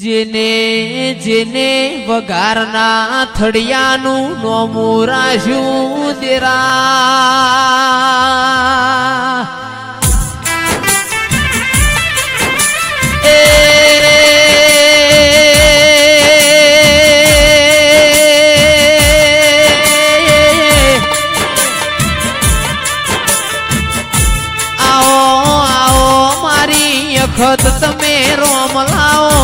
જેને જેને વઘારના થડિયાનું નોમું રાખ્યું દેરા ખત તમે રોમ લાવો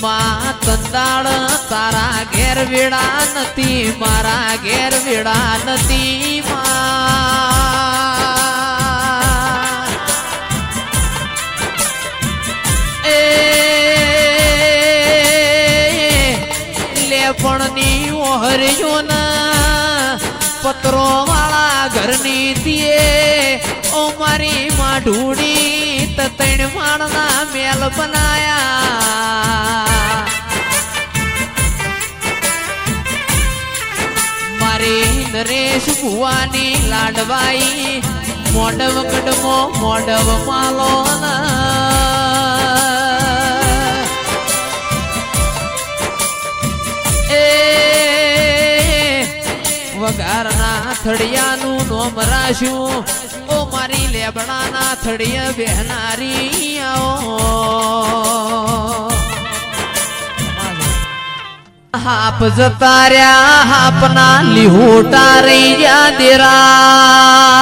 મા તંદાળ તારા ઘેર વેડા નથી મારા ઘેર વેડા નથી લેપણની ઓહર્યો ના પત્રો વાળા ઘરની દિયે ઓ મારી માઢુડી તણ માણના મેલ બનાયા મારી નરેશ ભુવાની લાડવાઈ મોડવ કડમો મોડવ માલો વઘારના થડિયાનું નોમ રાખ્યું ઓ મારી લેબડાના થડિયા બેહનારી હાપ જતા રહ્યા હાપના લીહુટા રહી ગયા દેરા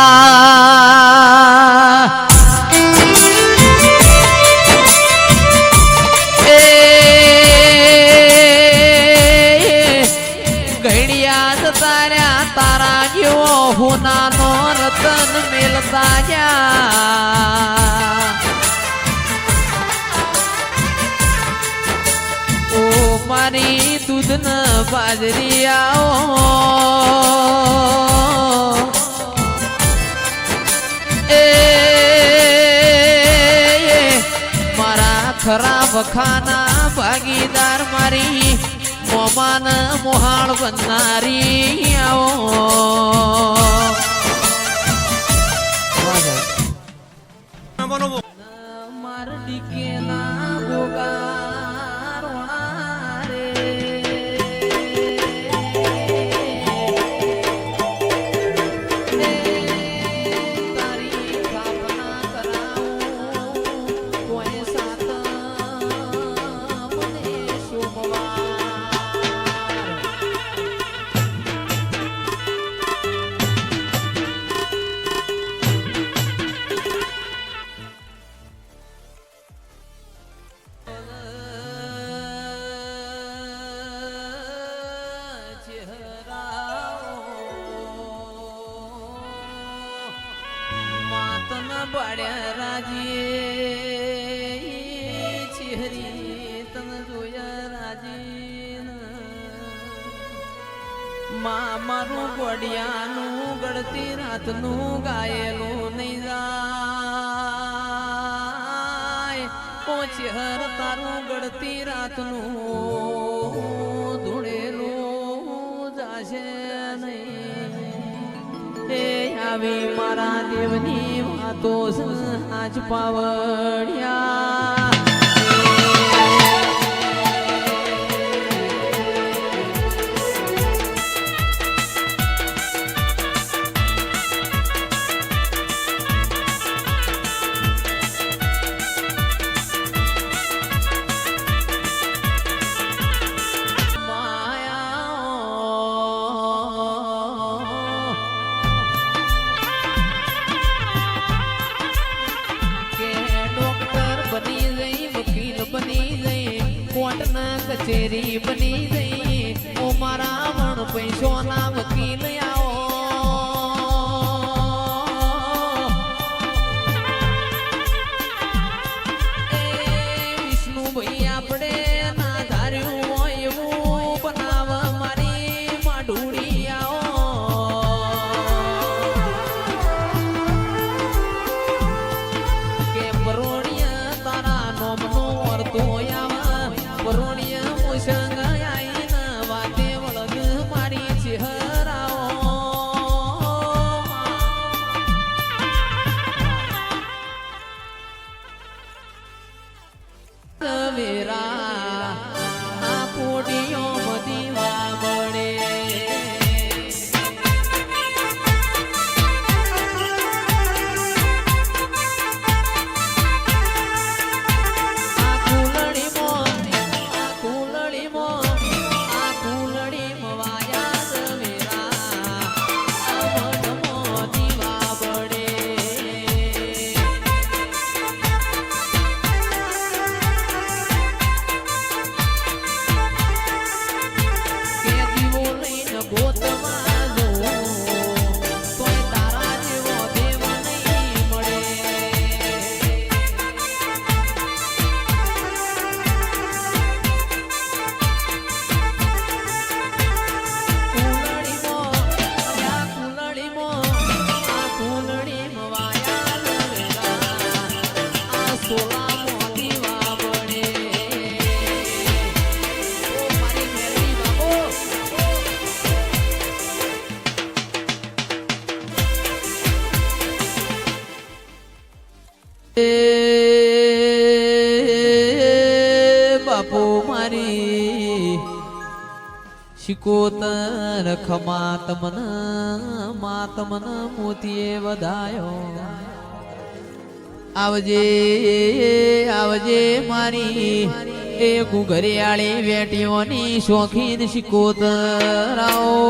તારા જેવો હુનાનો રતન મેલતા જા ઓ મારી દૂધ ન બાજરી આવો એ મારા ખરા વખાના ભાગીદાર મારી મોમાન મોહાળ બનનારી આવો માર ડીકેના ગોગારોણા રે તારી સ્થાપના કરાવું કોઈ સાત મને શોભવા બાળ્યા રાજી ચહેરી તન જોયા રાજી મારું ગોડિયાનું ગળતી રાતનું ગાયેલું નહીં જાય ઓ ચહેર તારું ગળતી રાતનું ધૂળેલું જાશે નહીં આવી મારા દેવની વાતો આજ પાવડિયા કચેરી બની ગઈ ઓ મારા વણ પૈસોના વકીલ આવો વિષ્ણુભાઈ આપણે ના ધાર્યું હોય એવું બનાવ મારી માઢુડી આવો કે બરોડિયા તારા નોમનો વર્તો આવા બરોડિયા સંગ આઈને વાતે વળગ મારી છે બાપુ મારી શિકોતર ખમા તમન મોતીએ વધાયો આવજે આવજે મારી એ ગુઘરિયાળી વેટીઓની શોખીન શિકોતર આવો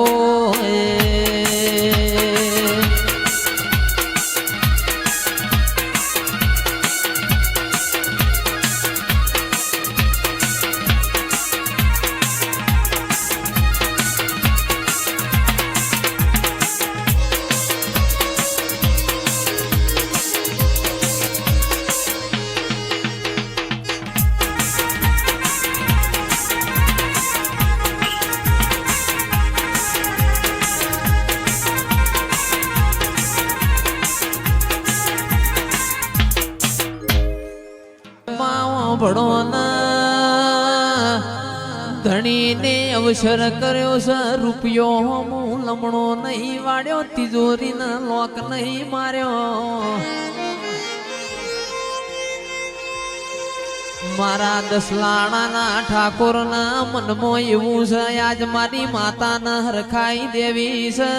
ભણો ધણીને અવસર કર્યો છે રૂપિયો હું લમણો નહીં વાળ્યો તિજોરીને લોક નહીં માર્યો મારા દસલાણાના ઠાકોરના મનમાં એવું છે આજ મારી માતાને હરખાઈ દેવી છે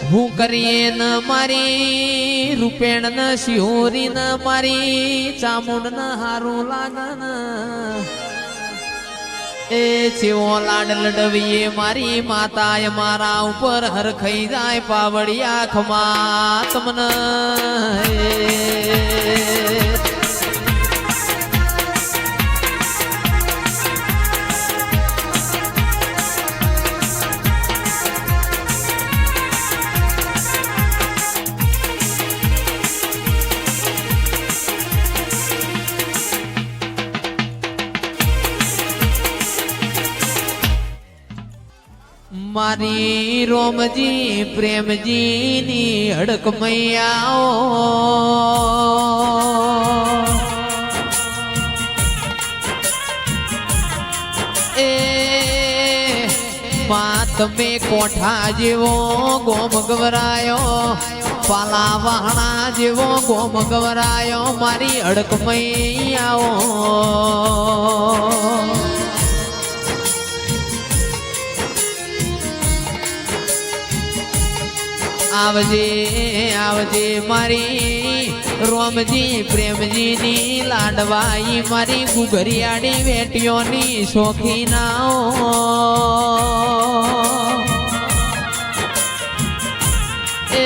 હું કરીએ ન મારી રૂપેણ ન શિહોરી ન મારી ચામુંડ ન હારું લાગન એ જેવો લાડ લડવીએ મારી માતાએ મારા ઉપર હરખાઈ જાય પાવડિયા ખમા તમને મારી રોમજી પ્રેમજી ની હડક મૈયાઓ એ માં તમે કોઠા જેવો ગોમ ગવરાયો પાલા વહાણા જેવો ગોમ ગવરાયો મારી હડક મૈયાઓ આવજે આવજે મારી રોમજી પ્રેમજી ની લાડવાઈ મારી ગુઘરિયાળી વેટીઓની શોખીનાઓ એ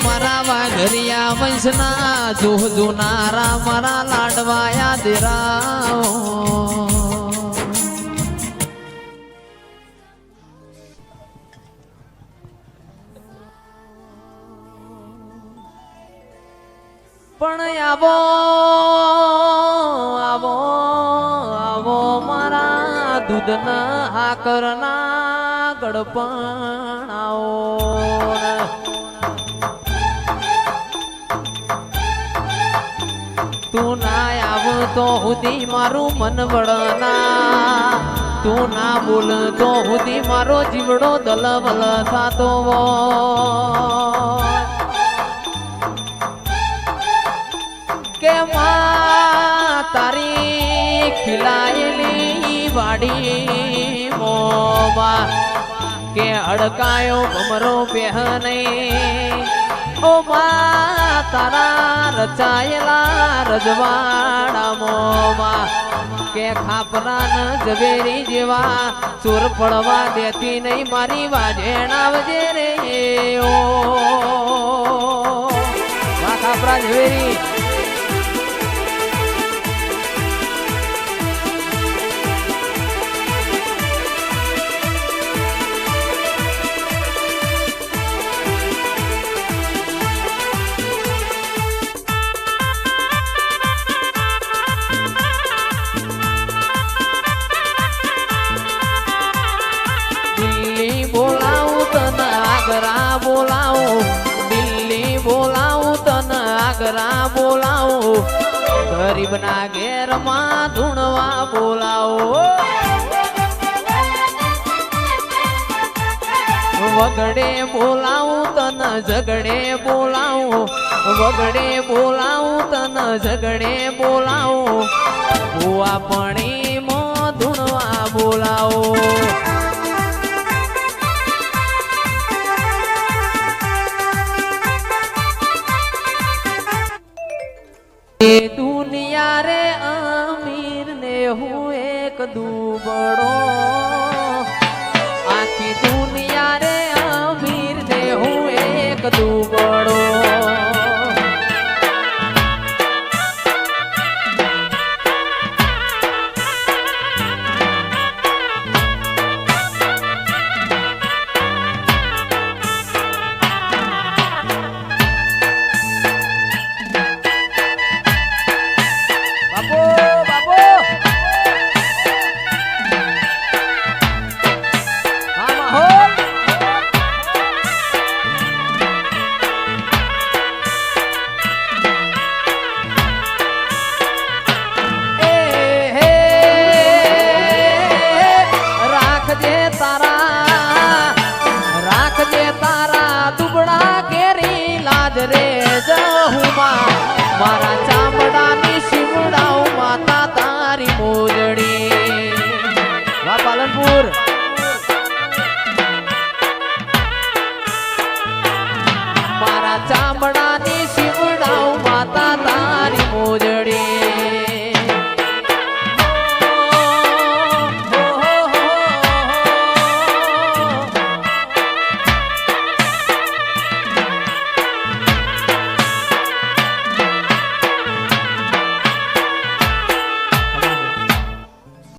મારા વાઘરિયા વંશના જોનારા મારા લાડવાયા દેરાઓ પણ આવો આવો આવો મારા દૂધના હાકરના ગડપણ આવો તું ના આવ તો હુદી મારું મન વળના તું ના બોલ તો હુદી મારો જીવડો દલવલ થાતો કે માં તારી ખીલાયેલી વાડી મોમાં કે અડકાયો ભમરો પહેને ઓ માં તારા રચાયેલા રજવાડા મોમાં કે ખાપરા ન ઝવેરી જેવા ચોર પડવા દેતી નહીં મારી વાજેણ આવજે રે ઓ ખાપરા ઝવેરી આગ્રા બોલાવો ગરીબના ઘેરમાં ધૂણવા બોલાવો વગડે બોલાવું તન ઝગડે બોલાવું વગડે બોલાવું તન ઝગડે બોલાવું ભૂવા પણી મો ધૂણવા બોલાવો દુનિયા રે અમીર ને હું એક દુબળો